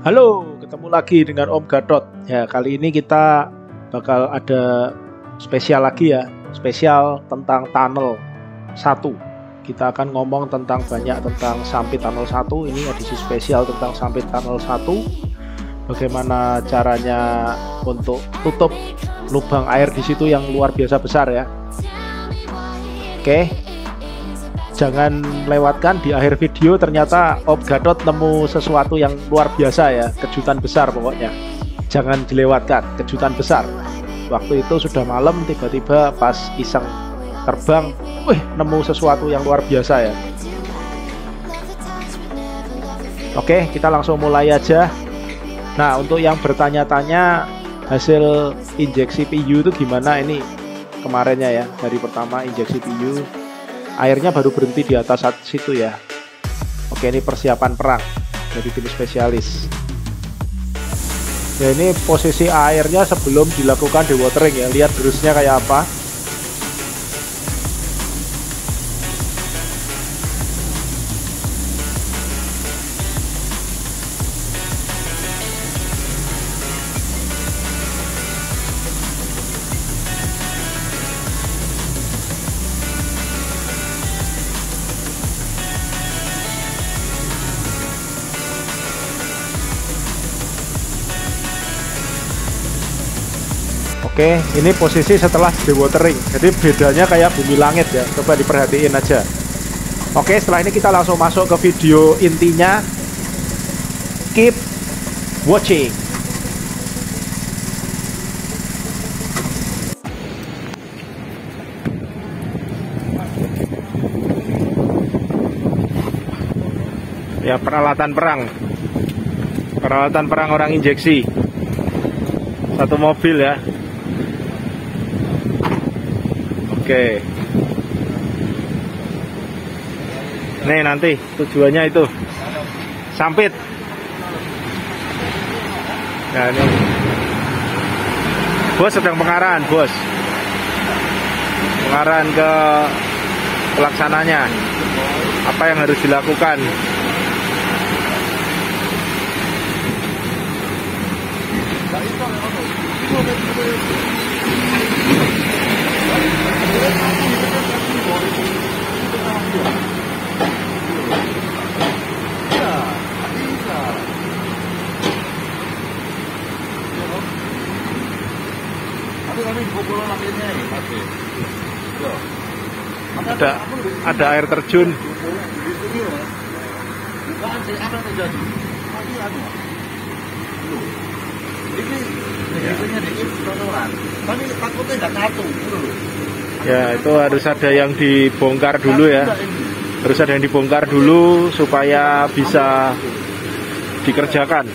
Halo, ketemu lagi dengan Om Gatot. Ya, kali ini kita bakal ada spesial lagi ya. Spesial tentang tunnel 1. Kita akan ngomong tentang banyak tentang Sampit Tunnel 1. Ini edisi spesial tentang Sampit Tunnel 1. Bagaimana caranya untuk tutup lubang air di situ yang luar biasa besar ya. Oke. Jangan lewatkan di akhir video, ternyata Om Gatot nemu sesuatu yang luar biasa ya, kejutan besar pokoknya. Jangan dilewatkan, kejutan besar. Waktu itu sudah malam, tiba-tiba pas iseng terbang, nemu sesuatu yang luar biasa ya. Oke, kita langsung mulai aja. Nah, untuk yang bertanya-tanya hasil injeksi PU itu gimana, ini kemarinnya ya, hari pertama injeksi PU. Airnya baru berhenti di atas situ ya. Oke, ini persiapan perang dari tim spesialis. Ya, ini posisi airnya sebelum dilakukan dewatering ya. Lihat derusnya kayak apa. Oke, ini posisi setelah dewatering. Jadi bedanya kayak bumi langit ya. Coba diperhatiin aja. Oke, setelah ini kita langsung masuk ke video intinya. Keep watching. Ya, peralatan perang. Peralatan perang orang injeksi. Satu mobil ya. Oke. Nih nanti tujuannya itu Sampit. Nah, ini bos sedang pengarahan, bos. Pengarahan ke pelaksananya. Apa yang harus dilakukan? Ada air terjun. Ya, itu harus ada yang dibongkar dulu ya. Harus ada yang dibongkar dulu supaya bisa dikerjakan.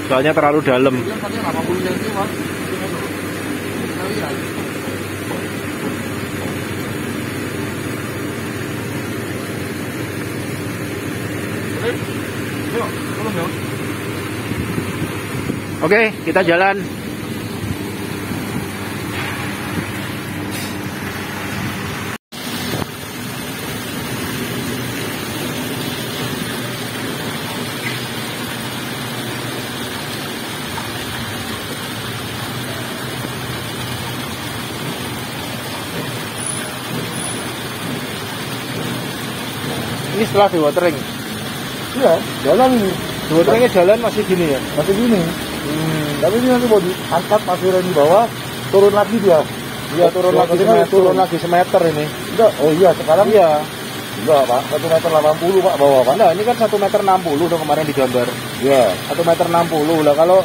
Soalnya terlalu dalam. Oke, kita jalan. Ini setelah dewatering. Iya, jalan ini. Dewateringnya jalan masih gini ya? Masih gini. Tapi ini nanti mau diangkat pasirnya di bawah, turun lagi dia. Iya, turun lagi semeter ini. Enggak, oh iya sekarang. Iya. Enggak Pak, 1,80 meter Pak bawah Pak. Nah, ini kan 1,60 meter dong kemarin digambar. Iya. 1,60 meter lah. Kalau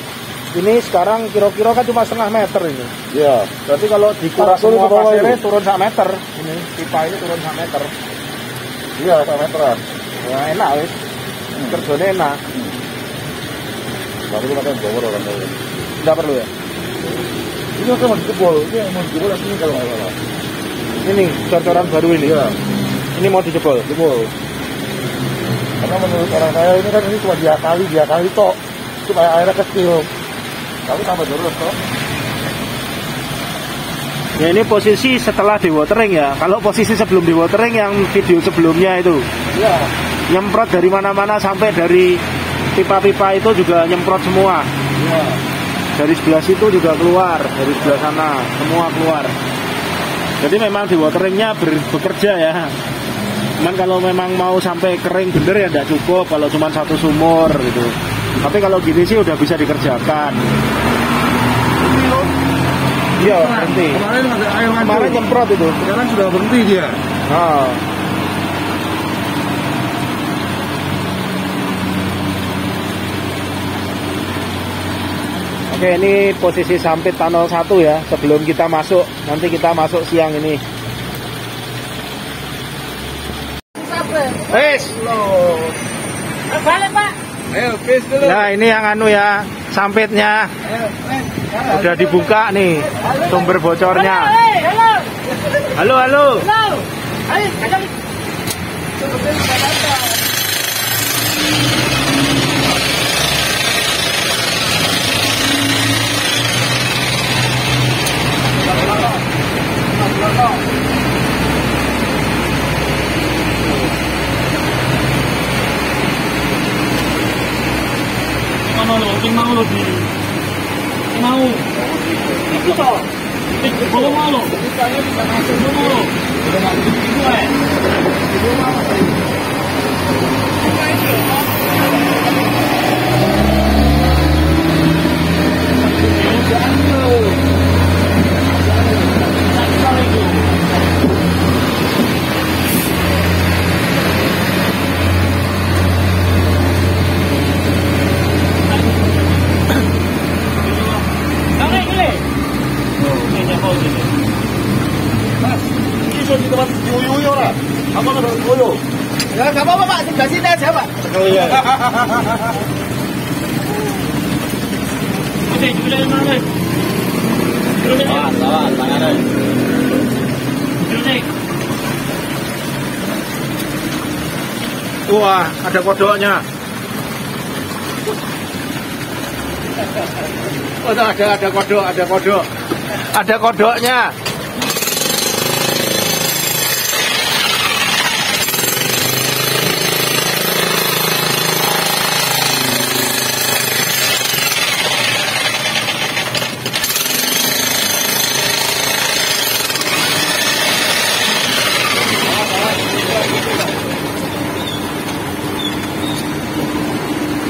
ini sekarang kira-kira kan cuma setengah meter ini. Iya. Berarti kalau dikuras semua pasirnya turun 1 meter. Ini pipa ini turun 1 meter. Iya, 1 meteran. Ya enak wis. Kerjanya enak. Tapi kita kan bawah orang lain. Enggak perlu ya? Ini kan mau dijebol, ini mau dijebol lagi kalau nggak salah. Ini cor-coran baru ini. Iya. Ini mau dijebol. Karena menurut orang saya ini kan ini cuma diakali tok supaya airnya kecil. Tapi tambah terus toh. Ya ini posisi setelah dewatering ya. Kalau posisi sebelum dewatering yang video sebelumnya itu, ya, nyemprot dari mana-mana sampai dari pipa-pipa itu juga nyemprot semua. Ya. Dari sebelah situ juga keluar, dari sebelah sana semua keluar. Jadi memang di wateringnya bekerja ya. Cuman kalau memang mau sampai kering bener ya tidak cukup kalau cuma satu sumur gitu. Tapi kalau gini sih udah bisa dikerjakan. Iya, berhenti. Kemarin ada air maju. Kemarin nyemprot itu. Sekarang sudah berhenti dia. Oh. Oke, ini posisi sampit tunnel 1 ya. Sebelum kita masuk, nanti kita masuk siang ini. Wes. Balik, Pak. Ayo, bis dulu. Nah, ini yang anu ya, sampitnya. Udah dibuka nih sumber bocornya. Halo, halo. Ayo, ya nggak apa-apa Pak, sebelah sini aja Pak. Sekalian. Oke, jualan mana? Salah, tangan. Wah, ada kodoknya. Oh, ada kodok, ada kodok. Ada kodoknya.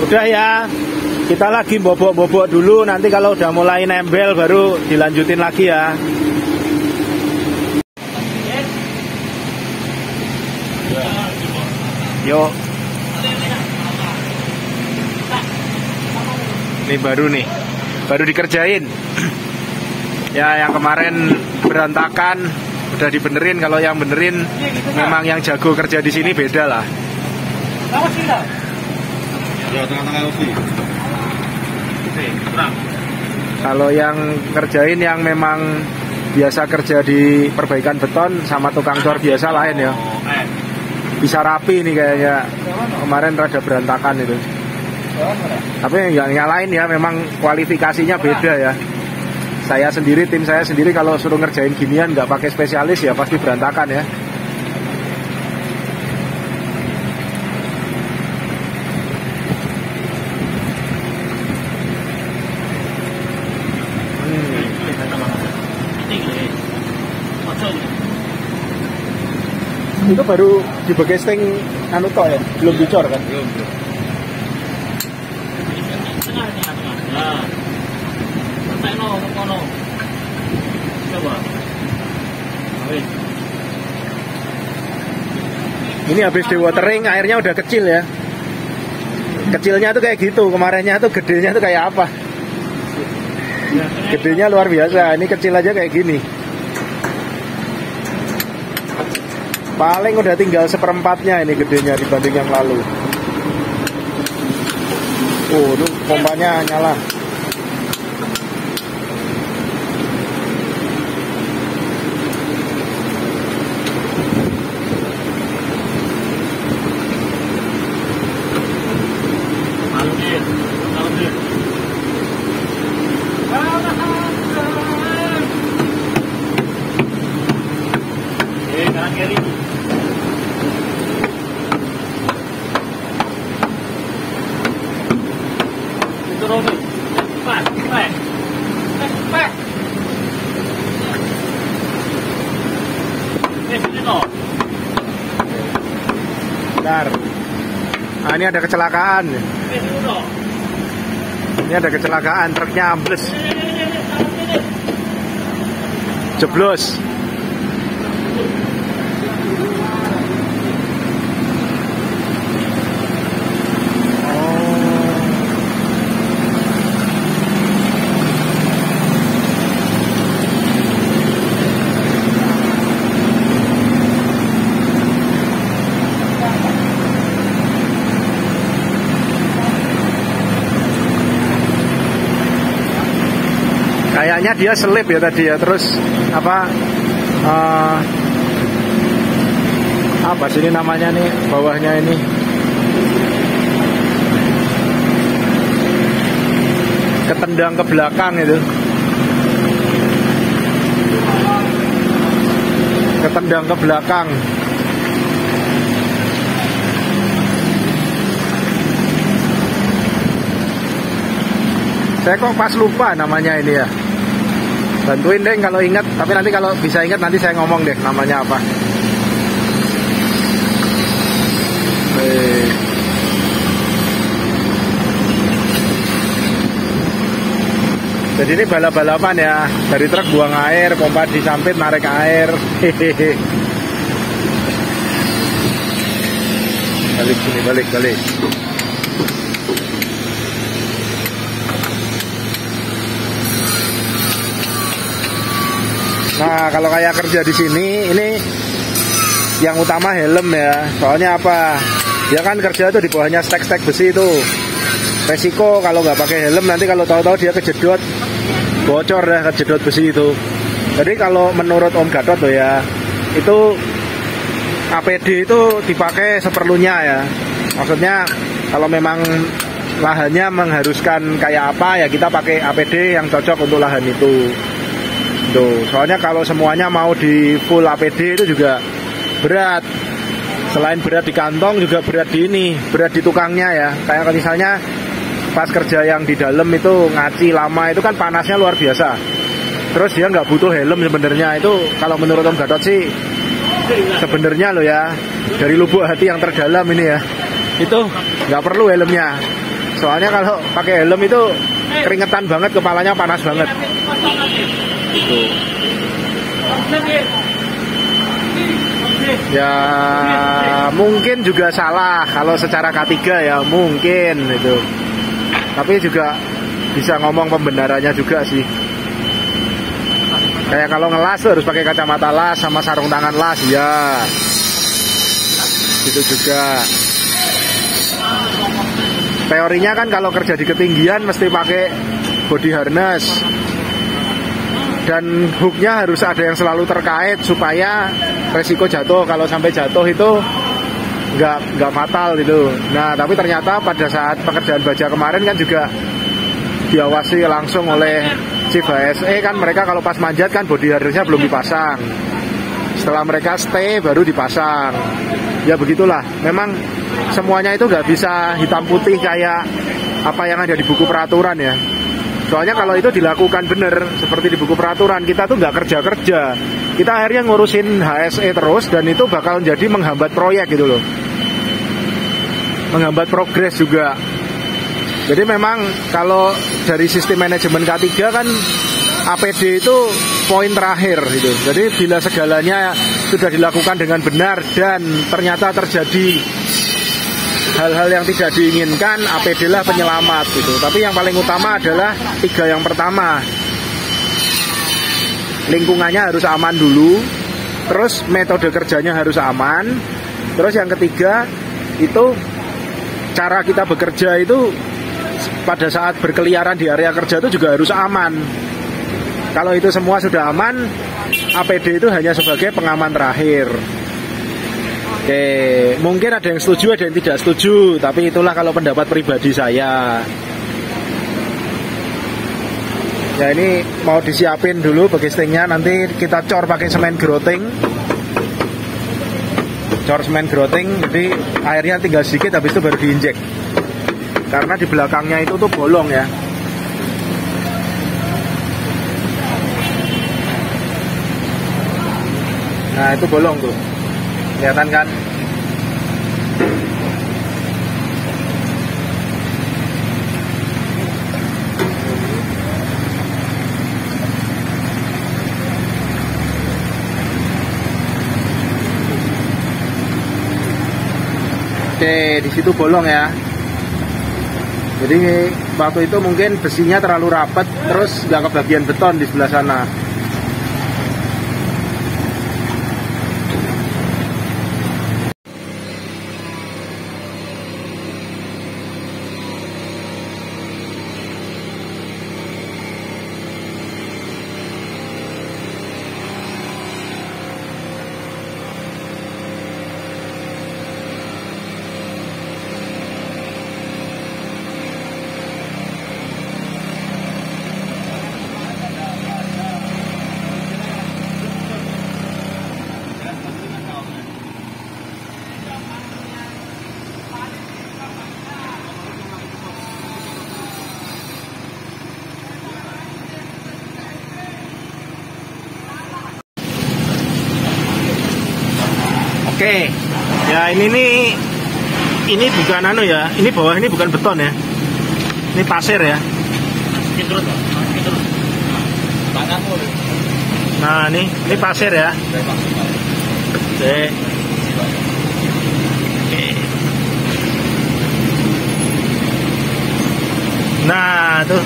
Udah ya, kita lagi bobok-bobok dulu, nanti kalau udah mulai nembel baru dilanjutin lagi ya. Yuk. Ini baru dikerjain. Ya, yang kemarin berantakan udah dibenerin. Kalau yang benerin memang yang jago kerja di sini beda lah. Ya, tengah-tengah usi. Kalau yang kerjain yang memang biasa kerja di perbaikan beton sama tukang cor biasa lain ya. Bisa rapi nih kayaknya. Kemarin rada berantakan itu. Tapi yang lain ya memang kualifikasinya beda ya. Saya sendiri, tim saya sendiri kalau suruh ngerjain ginian nggak pakai spesialis ya pasti berantakan ya. Itu baru di bagesting anu tok ya, belum dicor kan? Belum. Nah, sampai no. Coba. Ini habis di watering airnya udah kecil ya. Kecilnya tuh kayak gitu, kemarinnya tuh gedenya tuh kayak apa? Gedenya luar biasa, ini kecil aja kayak gini. Paling udah tinggal seperempatnya ini gedenya dibanding yang lalu. Oh, tuh pompanya nyala. Bentar. Nah, ini ada kecelakaan. Ini ada kecelakaan, truknya ambles. Jeblos. Kayaknya dia selip ya tadi ya, terus apa sih ini namanya nih, bawahnya ini ketendang ke belakang itu, ketendang ke belakang. Saya kok pas lupa namanya ini ya. Bantuin deh kalau ingat, tapi nanti kalau bisa ingat nanti saya ngomong deh namanya apa. Jadi ini balap-balapan ya, dari truk buang air, pompa disampit narik air. Balik sini, balik. Nah, kalau kayak kerja di sini, ini yang utama helm ya. Soalnya apa? Dia kan kerja itu di bawahnya stek-stek besi itu. Resiko kalau nggak pakai helm nanti kalau tahu-tahu dia kejedot, bocor dah kejedot besi itu. Jadi kalau menurut Om Gatot tuh ya, itu APD itu dipakai seperlunya ya. Maksudnya kalau memang lahannya mengharuskan kayak apa ya kita pakai APD yang cocok untuk lahan itu. Tuh, soalnya kalau semuanya mau di full APD itu juga berat. Selain berat di kantong juga berat di ini, berat di tukangnya ya. Kayak misalnya pas kerja yang di dalam itu ngaci lama itu kan panasnya luar biasa. Terus dia nggak butuh helm sebenarnya. Itu kalau menurut Om Gatot sih sebenarnya loh ya, dari lubuk hati yang terdalam ini ya, itu nggak perlu helmnya. Soalnya kalau pakai helm itu keringetan banget, kepalanya panas banget. Itu. Ya mungkin juga salah kalau secara K3 ya mungkin itu. Tapi juga bisa ngomong pembenarannya juga sih. Kayak kalau ngelas tuh harus pakai kacamata las sama sarung tangan las ya. Itu juga. Teorinya kan kalau kerja di ketinggian mesti pakai body harness. Dan hooknya harus ada yang selalu terkait supaya resiko jatuh, kalau sampai jatuh itu nggak fatal gitu. Nah tapi ternyata pada saat pekerjaan baja kemarin kan juga diawasi langsung oleh Chief HSE kan, mereka kalau pas manjat kan body harnessnya belum dipasang. Setelah mereka stay baru dipasang. Ya begitulah, memang semuanya itu nggak bisa hitam putih kayak apa yang ada di buku peraturan ya. Soalnya kalau itu dilakukan benar seperti di buku peraturan, kita tuh nggak kerja-kerja. Kita akhirnya ngurusin HSE terus dan itu bakal jadi menghambat proyek gitu loh. Menghambat progres juga. Jadi memang kalau dari sistem manajemen K3 kan APD itu poin terakhir gitu. Jadi bila segalanya sudah dilakukan dengan benar dan ternyata terjadi hal-hal yang tidak diinginkan, APD lah penyelamat gitu. Tapi yang paling utama adalah 3 yang pertama. Lingkungannya harus aman dulu, terus metode kerjanya harus aman, terus yang ketiga itu cara kita bekerja itu pada saat berkeliaran di area kerja itu juga harus aman. Kalau itu semua sudah aman, APD itu hanya sebagai pengaman terakhir. Oke, mungkin ada yang setuju, ada yang tidak setuju, tapi itulah kalau pendapat pribadi saya. Ya ini mau disiapin dulu bagestingnya, nanti kita cor pakai semen growting. Cor semen growting, jadi airnya tinggal sedikit, habis itu baru diinjek. Karena di belakangnya itu tuh bolong ya. Nah itu bolong tuh, kelihatan kan? Oke, di situ bolong ya. Jadi waktu itu mungkin besinya terlalu rapat, terus nggak kebagian beton di sebelah sana. Oke, ya ini bukan anu ya, ini bawah ini bukan beton ya, ini pasir ya. Masukin terus, Pak. Masukin terus. Tanganmu. Nah ini pasir ya. Oke. Nah tuh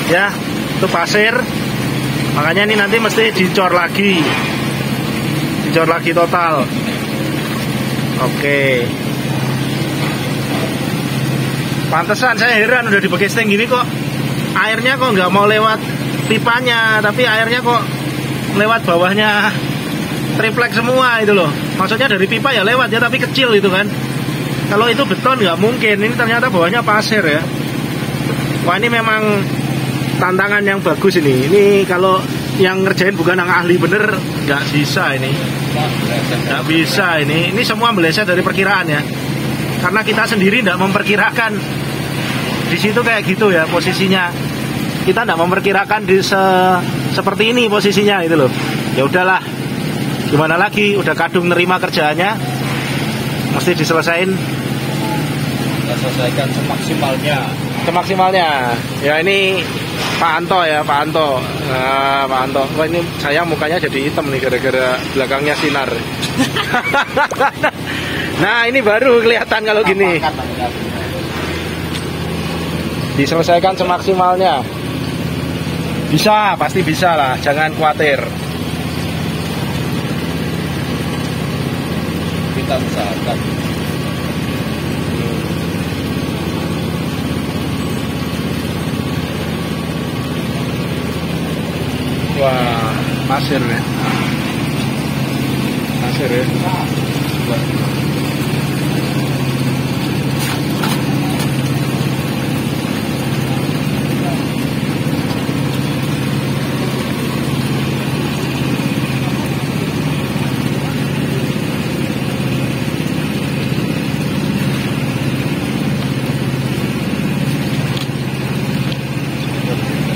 ya, itu pasir. Makanya ini nanti mesti dicor lagi total. Oke. Pantesan saya heran udah di bekesting gini kok airnya kok nggak mau lewat pipanya, tapi airnya kok lewat bawahnya triplek semua itu loh. Maksudnya dari pipa ya lewat ya, tapi kecil itu kan. Kalau itu beton nggak mungkin. Ini ternyata bawahnya pasir ya. Wah, ini memang tantangan yang bagus ini. Ini kalau yang ngerjain bukan yang ahli bener nggak bisa ini. Nggak bisa ini. Ini semua meleset dari perkiraan ya. Karena kita sendiri nggak memperkirakan di situ kayak gitu ya posisinya. Kita nggak memperkirakan seperti ini posisinya itu loh. Ya udahlah, gimana lagi? Udah kadung nerima kerjaannya, mesti diselesain. Kita selesaikan Semaksimalnya. Ya ini Pak Anto ya, Pak Anto. Nah, Pak Anto. Wah, ini sayang mukanya jadi hitam nih gara-gara belakangnya sinar. Nah, ini baru kelihatan kalau gini. Diselesaikan semaksimalnya. Bisa, pasti bisa lah. Jangan khawatir. Kita usahakan. Wah, pasir ya. Pasir ya.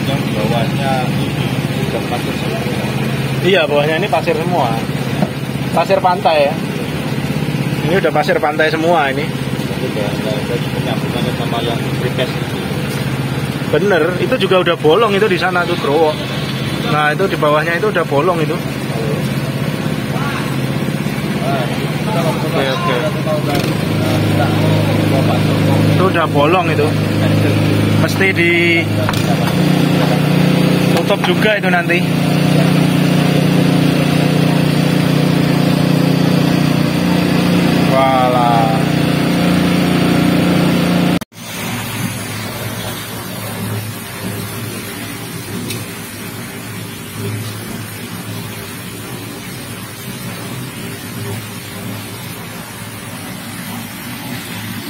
Yang bawahnya ini udah pasir semua. Iya, bawahnya ini pasir semua. Pasir pantai ya. Ini udah pasir pantai semua ini. Udah penyambungannya sama yang precast. Bener, itu juga udah bolong itu di sana tuh Growo. Nah itu di bawahnya itu udah bolong itu. Oke. Itu udah bolong itu. Mesti ditutup juga itu nanti. Walah.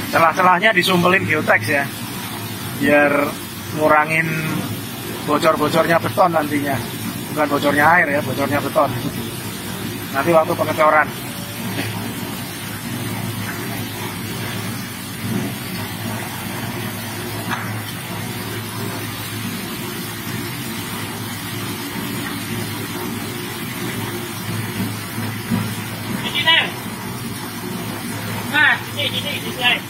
Celah-celahnya disumpelin geotex ya, biar ngurangin bocor-bocornya beton nantinya. Bukan bocornya air ya, bocornya beton. Nanti waktu pengecoran. Ini guys.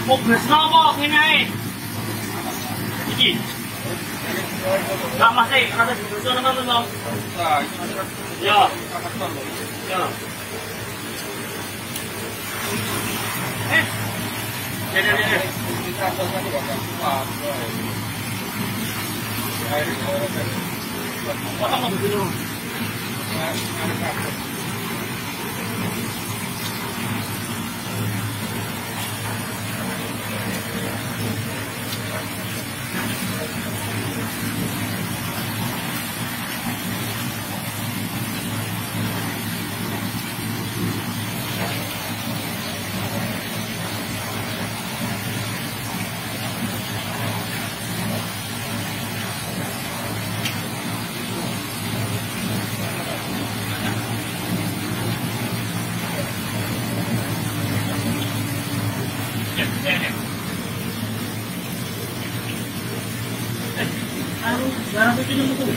Một người so bo thế này. Cái gì? Làm mà gì? Làm được cho nó không? Dạ. Dạ. Eh. Đây. Potong dulu. Garap itu dulu tuh.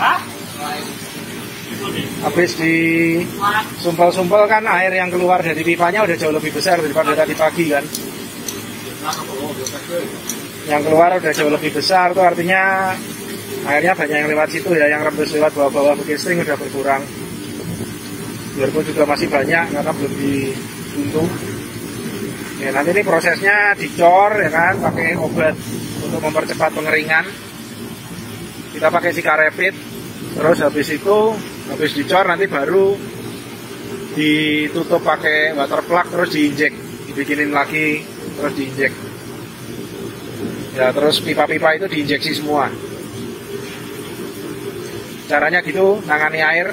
Hah? Habis disumpel-sumpel kan air yang keluar dari pipanya udah jauh lebih besar daripada tadi pagi kan. Yang keluar udah jauh lebih besar tuh artinya airnya banyak yang lewat situ ya, yang rembes lewat bawah-bawah casing udah berkurang. Biarpun juga masih banyak karena belum dibuntung. Ya, nanti ini prosesnya dicor ya kan, pakai obat untuk mempercepat pengeringan. Kita pakai Sikarepid. Terus habis dicor nanti baru ditutup pakai water plug, terus diinjek, dibikinin lagi, terus diinjek. Ya terus pipa-pipa itu diinjeksi semua. Caranya gitu nangani air.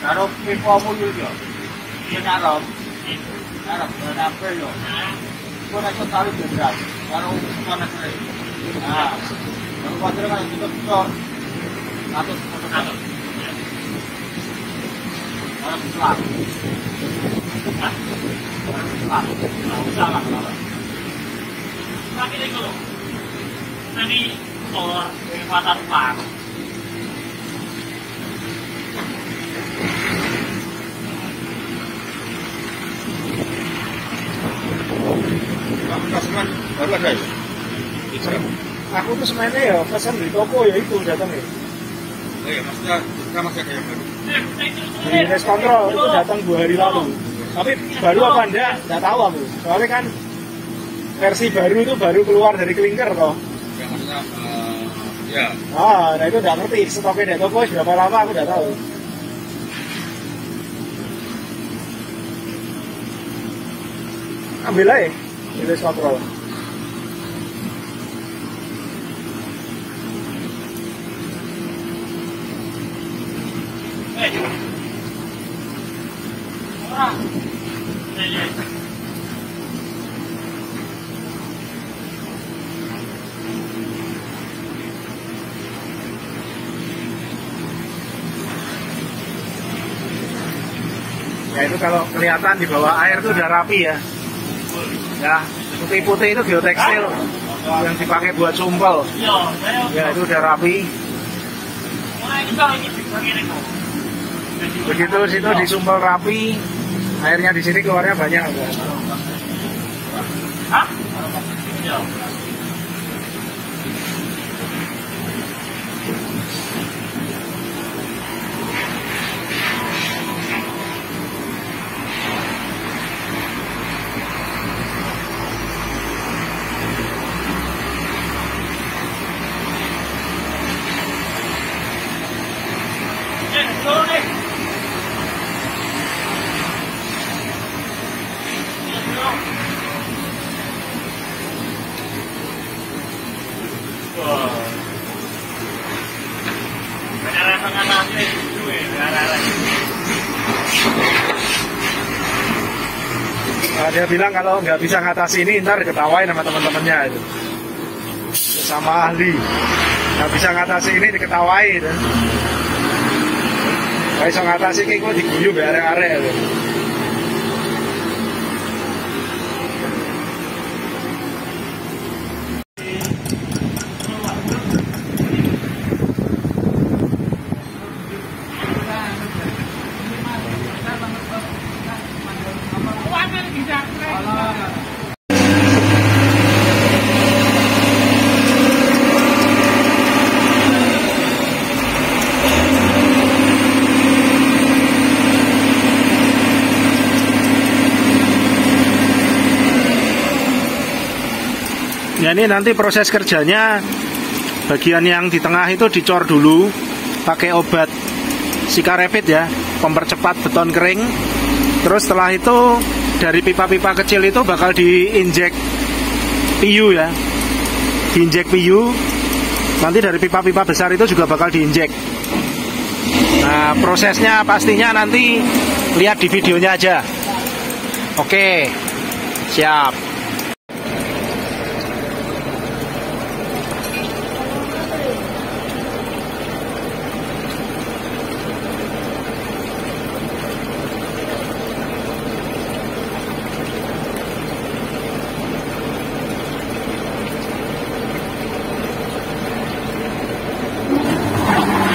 Naruh pipa mo yun yun. Yun naruh naruh yun. Kung nasa tali yun dyan, naruh na sila. Naruh pa sila ka, dito. Natos. Naruh selak. Salah. Tapi ini kalau nanti solar kekuatan pak. Semen baru ada ya? Aku tuh semennya ya pesan di toko ya itu datang ya. Oh iya, maksudnya kita masih ada yang baru. Di Res Kontrol itu datang 2 hari lalu. Tapi baru apa enggak tahu aku. Soalnya kan versi baru itu baru keluar dari klinker toh. Ya maksudnya ya. Nah itu udah ngerti stoknya di toko berapa lama aku udah tahu. Ambil aja di Res Kontrol. Ya itu kalau kelihatan di bawah air itu udah rapi ya. Ya, putih-putih itu geotekstil yang dipakai buat sumpel. Ya itu udah rapi. Begitu situ disumpel rapi, airnya di sini keluarnya banyak. Hah? Iya. Nah, dia bilang kalau nggak bisa ngatasi ini ntar diketawain sama teman-temannya itu, sama ahli nggak bisa ngatasi ini diketawain. Nggak bisa ngatasi kayak gue diguyu berare-are itu. Ya ini nanti proses kerjanya, bagian yang di tengah itu dicor dulu pakai obat Sikarepit ya, mempercepat beton kering. Terus setelah itu dari pipa-pipa kecil itu bakal diinjek PU ya, diinjek PU. Nanti dari pipa-pipa besar itu juga bakal diinjek. Nah prosesnya pastinya nanti lihat di videonya aja. Oke, siap.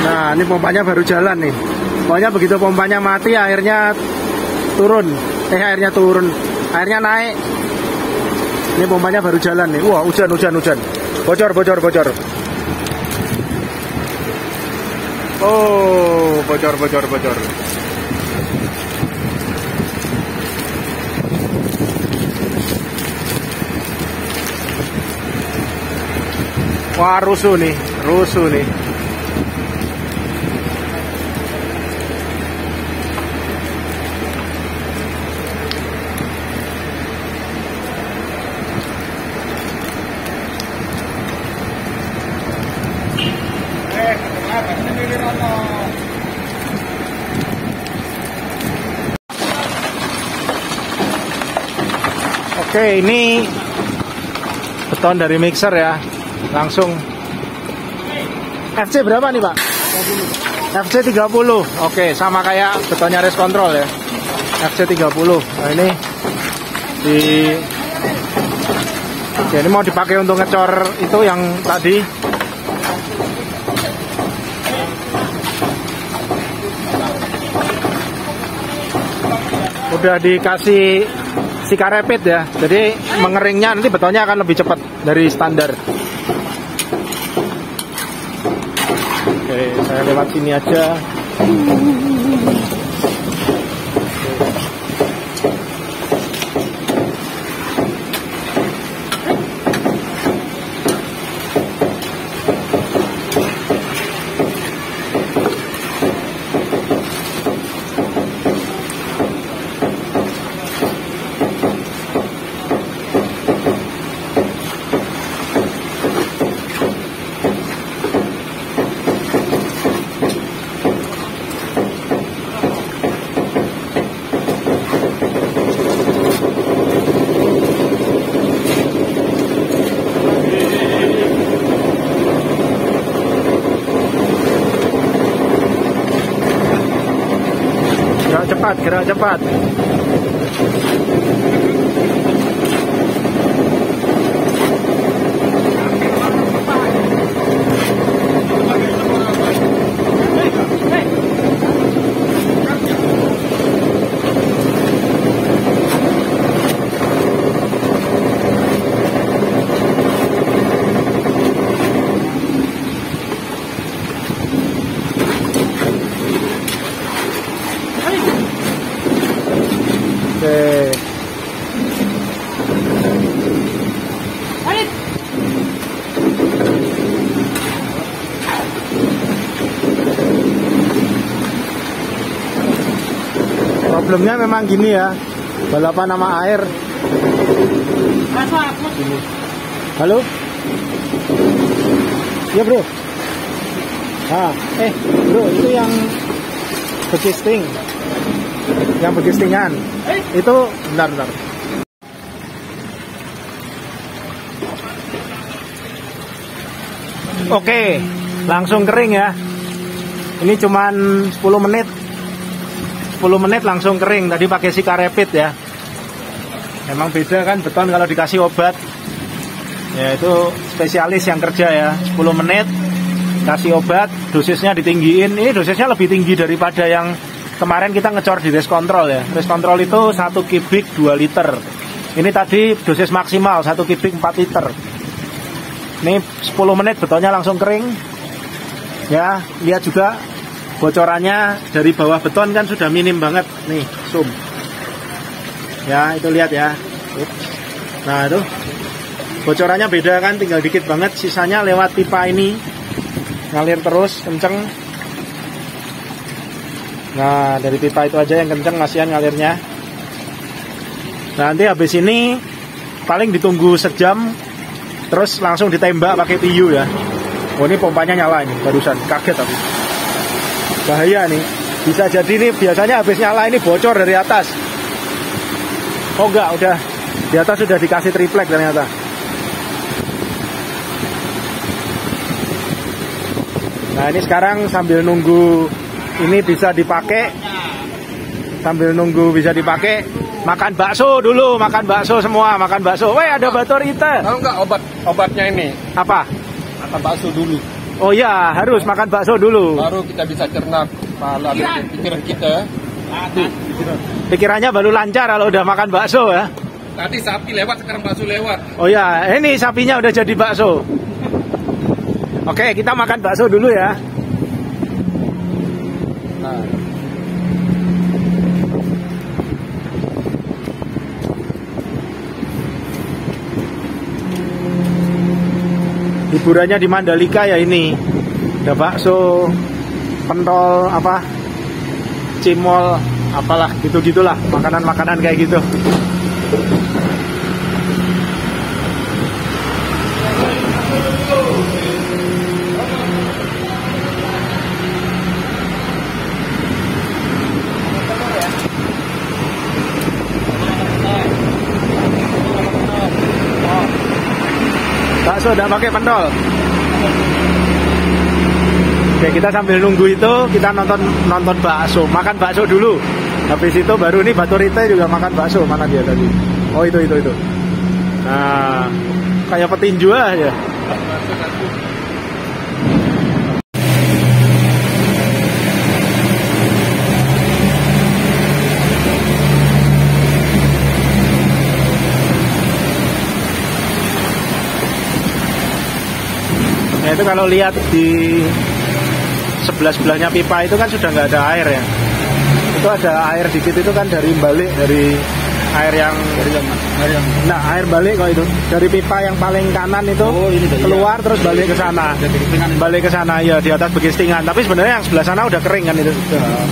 Nah ini pompanya baru jalan nih. Pokoknya begitu pompanya mati airnya turun. Airnya naik. Ini pompanya baru jalan nih. Wah hujan. Bocor. Oh bocor. Wah rusuh nih. Oke, ini beton dari mixer ya, langsung. FC berapa nih Pak? 30. FC 30. Oke, sama kayak betonnya race control ya. FC 30. Nah ini Oke, ini mau dipakai untuk ngecor itu yang tadi. Udah dikasih Sikarepit ya, jadi mengeringnya nanti betonnya akan lebih cepat dari standar. Oke, saya lewat sini aja. Gerak cepat. Problemnya memang gini ya, balapan sama air. Gini. Halo? Ya bro. Bro, itu yang begisting, yang begistingan. Itu bentar. Oke, langsung kering ya. Ini cuman 10 menit. 10 menit langsung kering. Tadi pakai Sika Rapid ya. Emang beda kan beton kalau dikasih obat. Ya itu spesialis yang kerja ya. 10 menit kasih obat, dosisnya ditinggiin. Ini dosisnya lebih tinggi daripada yang kemarin kita ngecor di race control ya. Race control itu 1 kubik 2 liter. Ini tadi dosis maksimal 1 kubik 4 liter. Ini 10 menit betonnya langsung kering. Ya, lihat juga bocorannya dari bawah beton kan sudah minim banget. Nih, zoom. Ya, itu lihat ya. Nah, itu bocorannya beda kan, tinggal dikit banget. Sisanya lewat pipa ini ngalir terus kenceng. Nah, dari pipa itu aja yang kenceng, kasihan ngalirnya. Nah, nanti habis ini paling ditunggu sejam, terus langsung ditembak pakai PU ya. Oh, ini pompanya nyala ini, barusan kaget aku. Bahaya nih, bisa jadi nih biasanya habis nyala ini bocor dari atas. Oh enggak, udah di atas sudah dikasih triplek ternyata. Nah, ini sekarang sambil nunggu ini bisa dipakai, makan bakso dulu, makan bakso semua, makan bakso. Weh, ada Batorite. Tahu nggak obatnya ini? Apa? Makan bakso dulu. Oh iya, harus makan bakso dulu. Baru kita bisa cerna kepala dan pikiran kita. Pikirannya baru lancar kalau udah makan bakso ya. Tadi sapi lewat, sekarang bakso lewat. Oh iya, ini sapinya udah jadi bakso. Oke, kita makan bakso dulu ya. Nah. Hiburannya di Mandalika ya ini. Ada bakso, pentol, apa, cimol, apalah gitu-gitulah, makanan-makanan kayak gitu. Bakso udah pakai pentol. Oke, kita sambil nunggu itu kita nonton bakso, makan bakso dulu. Habis itu baru nih Batorite juga makan bakso. Mana dia tadi? Oh itu. Nah, kayak petinju aja. Nah, itu kalau lihat di sebelah-sebelahnya pipa itu kan sudah nggak ada air ya. Itu ada air dikit itu kan dari balik, dari air yang nah, air balik kok itu. Dari pipa yang paling kanan itu keluar terus balik ke sana. Balik ke sana ya, di atas begistingan. Tapi sebenarnya yang sebelah sana udah kering kan itu.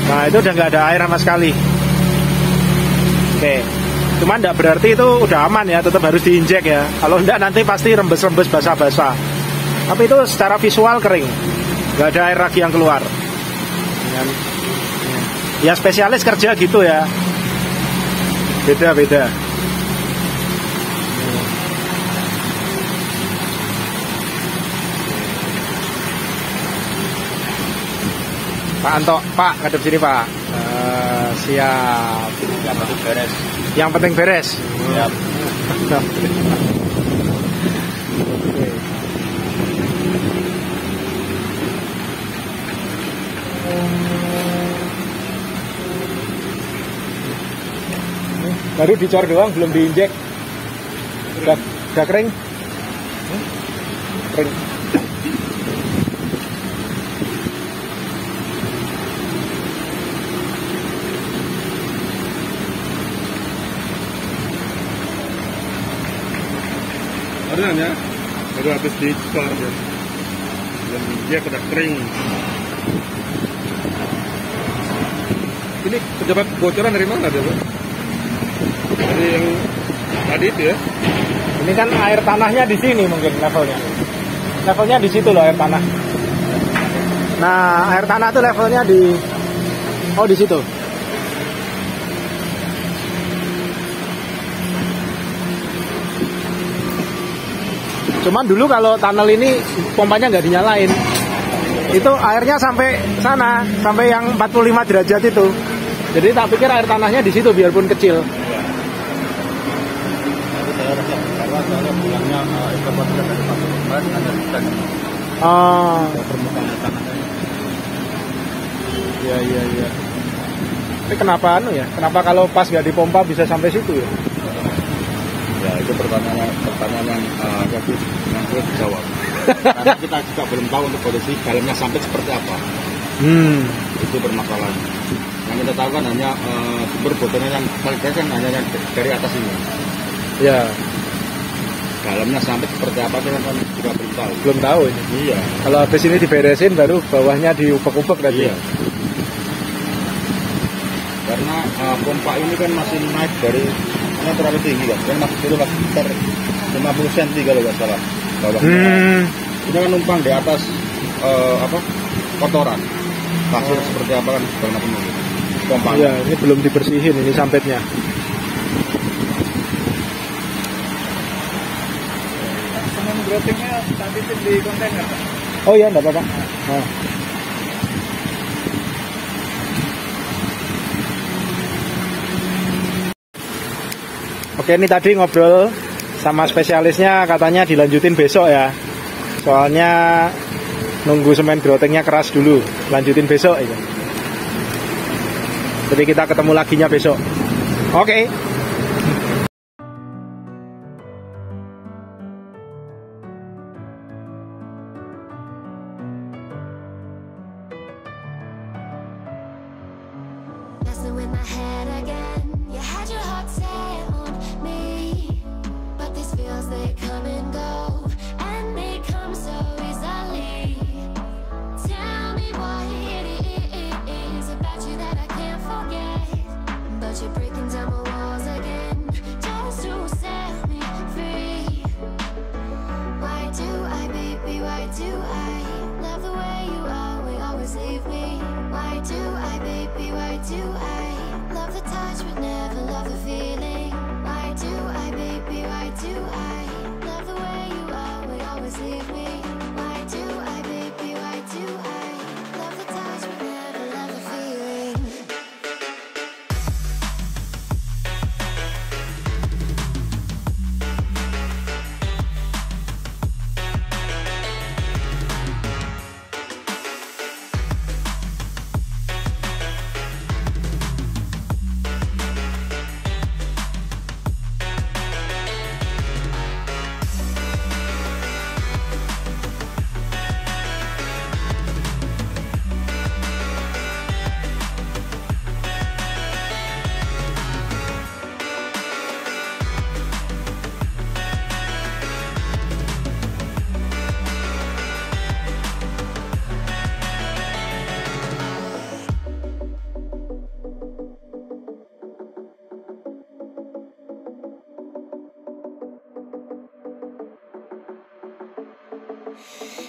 Nah, itu udah nggak ada air sama sekali. Oke. Cuman nggak berarti itu udah aman ya, tetap harus diinjek ya. Kalau enggak nanti pasti rembes-rembes basah-basah. Tapi itu secara visual kering, nggak ada air lagi yang keluar. Ya spesialis kerja gitu ya, beda-beda. Pak Anto, Pak, ngadep sini Pak. Siap. Yang penting beres. Yang penting beres. Siap. Baru dicor doang, belum diinjek. Udah kering? Kering. Barusan ya, baru habis dicor ya. Belum diinjek, udah kering. Ini pejabat bocoran dari mana dia, Pak? Dari yang tadi itu ya? Ini kan air tanahnya di sini mungkin levelnya. Levelnya di situ loh air tanah. Nah, air tanah tuh levelnya di situ. Cuman dulu kalau tunnel ini pompanya nggak dinyalain. Itu airnya sampai sana, sampai yang 45 derajat itu. Jadi tak pikir air tanahnya di situ biarpun kecil. Karena bilangnya informasi dari Pak Gubernur ada di permukaan tanahnya. Iya. Tapi kenapa Kenapa kalau pas nggak dipompa bisa sampai situ ya? Ya itu pertanyaan yang sulit dijawab. Karena kita juga belum tahu untuk kondisi dalamnya sampai seperti apa. Itu bermasalah. Yang kita tahu kan hanya sumber bocornya yang paling kan hanya yang dari atas ini. Ya. Dalamnya sampai seperti apa kita kan juga belum tahu. Belum tahu ini. Iya. Kalau habis ini diberesin baru bawahnya diupek-upek tadi. Iya. Karena pompa ini kan masih naik dari terlalu tinggi kan masih turun sekitar 50 cm kalau nggak salah bawahnya. Ini kan numpang di atas kotoran pasir seperti apa kan segala macam itu pompa. Iya, ini belum dibersihin ini sampetnya. Semen grottingnya tadi di kontainer. Oh iya, nggak apa-apa. Nah. Oke, ini tadi ngobrol sama spesialisnya, katanya dilanjutin besok ya. Soalnya nunggu semen grottingnya keras dulu, lanjutin besok ya. Jadi kita ketemu laginya besok. Oke.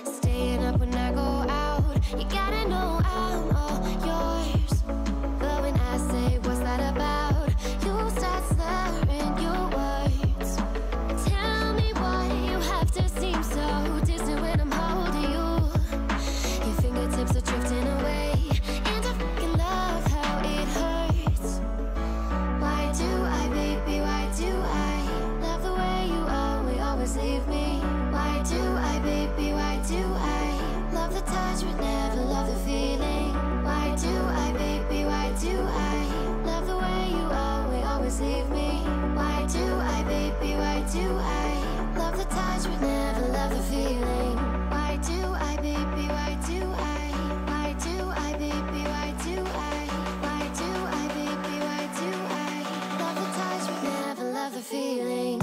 Staying up when I go out, you gotta know I'm all yours. But when I say what's that about, you start slurring your words. Tell me why you have to seem so distant when I'm holding you. Your fingertips are drifting away, and I fucking love how it hurts. Why do I, baby, why do I love the way you always leave me? Why do I, baby, why do I love the touch but never love the feeling? Why do I, baby, why do I love the way you always leave me? Why do I, baby, why do I love the touch but never love the feeling? Why do I, baby, why do I? Why do I, baby, why do I? Why do I, baby, why do I love the touch but never love the feeling?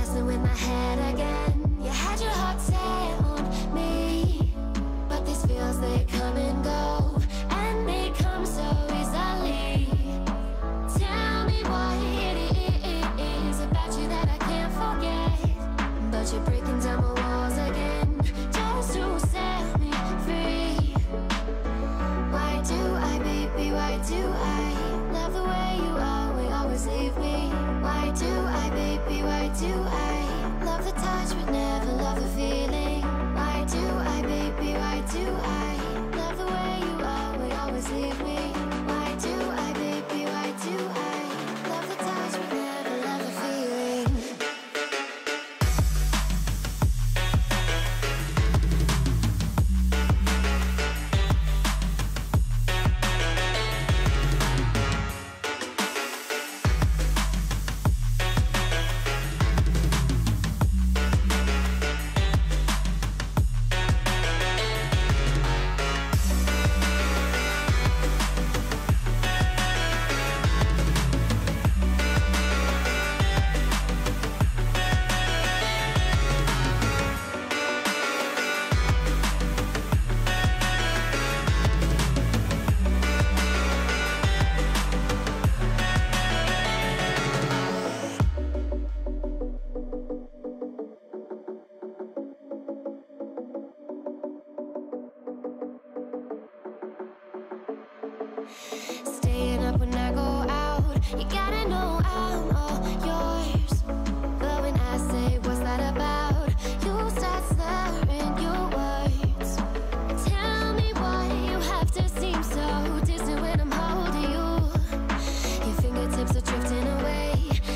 Messing with my head again. You had your heart set on me, but these feels, they come and go, and they come so easily. Tell me what it is about you that I can't forget, but you're breaking down my walls again, just to set me free. Why do I, baby, why do I love the way you always leave me? Why do I, baby, why do I love the touch but never love the feeling? Why do I, baby, why do I love the way you always leave me? Why do I, baby, why do I love the touch but never love the feeling? Staying up when I go out, you gotta know I'm all yours. But when I say what's that about, you start slurring your words. Tell me why you have to seem so distant when I'm holding you. Your fingertips are drifting away,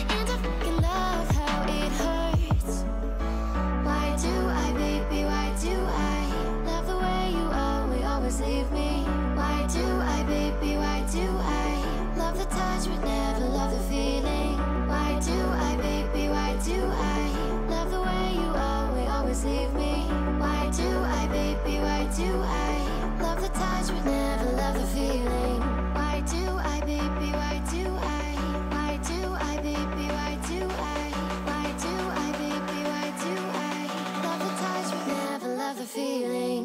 and I fucking love how it hurts. Why do I, baby, why do I love the way you always leave me? Why do I, baby, why do I love the touch but never love the feeling? Why do I, baby, why do I love the way you always leave me? Why do I, baby, why do I love the touch but never love the feeling? Why do I, baby, why do I? Why do I, baby, why do I? Why do I, baby, why do I love the touch but never love the feeling?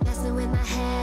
Messing with my head